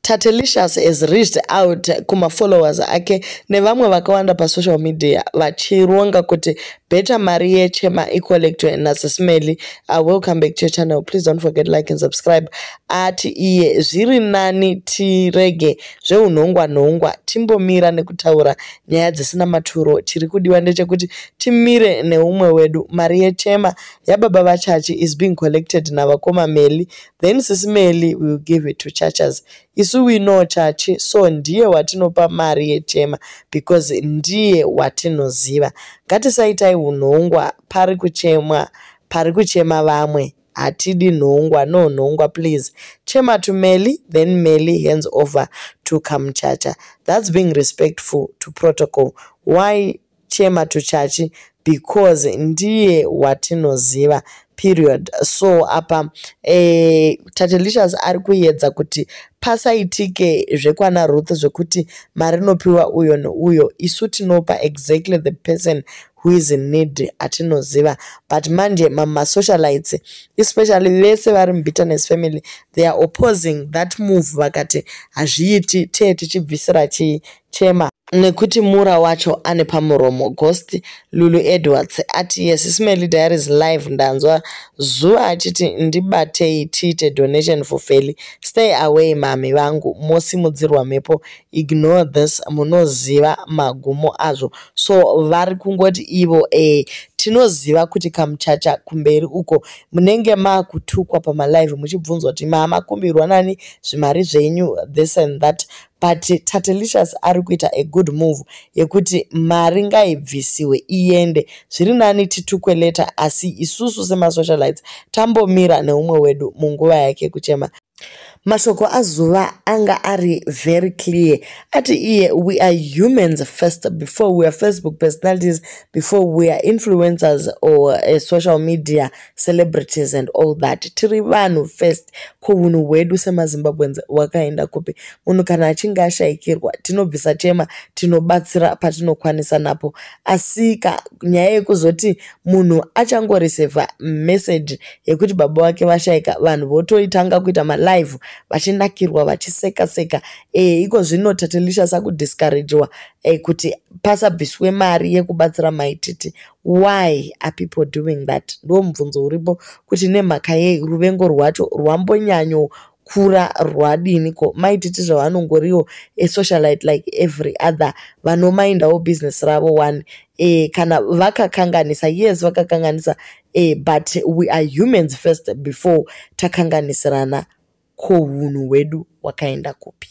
Tatelicious has reached out kuma followers ake nevamwe vakawanda pa social media vachironga kuti beta mari yechema icollectwe naSisimeli. Welcome back to your channel. Please don't forget like and subscribe. Ati iye zviri nani tirege zveunhongwa nhongwa timbomira nekutaura nyaya dzisina maturo. Chiri kudiwa ndechekuti timire neumwe wedu. Mari yechema yababa vachachi is being collected navakoma Meli, then Sisimeli will give it to churches. Isu we know chachi, so ndiye watinopa mari yechema because ndiye watinoziva. Ngatisaitai unhongwa pari kuchema vamwe. Atidi nhongwa, no nhongwa please. Chema to Meli, then Meli hands over to Kamchacha. That's being respectful to protocol. Why chema to chachi? Because ndiye watinoziva. Period. So apa Tatelicious ari kuedza kuti pasaitike zvekwana Ruth zvekuti mari inopiwa uyo neuyo, isu tinopa exactly the person who is in need atinoziva. But manje mama socialites, especially vese vari muBitterness family, they are opposing that move. Vakati hazviiti tichibvisira chema nekuti mura wacho ane pamuromo. Ghost Lulu Edwards ati yes, Sisimeli Diaries live ndanzwa zuva achiti ndibatei tiite donation for Feli. Stay away mami vangu, mosimudzirwa mepo, ignore this, munoziva magumo azvo. So vari kungoti ivo tinoziva kuti Kamchacha kumberi uko munenge makutukwa pamalive muchibvunzwa kuti makumbirwa nani zvimari zvenyu this and that. But Tatelicious ari kuita a good move yekuti mari ngaibvisiwe iende. Zviri nani titukwe later, asi isusu sema socialites tambomira neumwe wedu munguva yake kuchema. Mashoko azuva anga ari very clear. Ati iye, we are humans first before we are Facebook personalities, before we are influencers or social media celebrities and all that. Tiri vanhu first. Ko unhu wedu sema Zimbabweans wakaenda kupi. Munhu kana achinge ashaikirwa tinobvisa chema, tinobatsira patinokwanisa napo. Asika nyaya yekuzoti munhu achangoreceiva message yekuti baba wake vashaika, vanhu votoitanga kuita malive vachinakirwa vachiseka. Iko zvino Tatelicious akudiscouragewa kuti pasabviswe mari yekubatsira maititi. Why are people doing that? Ndo mubvunzo uripo kuti nemhaka yei ruvengo rwacho rwambonyanyo kura rwadiniko. Maititi zvavanongoriwo socialite like every other, vanomaindawo business ravo one. Kana vakakanganisa, yes vakakanganisa, but we are humans first before takanganisirana. Ko unhu wedu wakaenda kupi.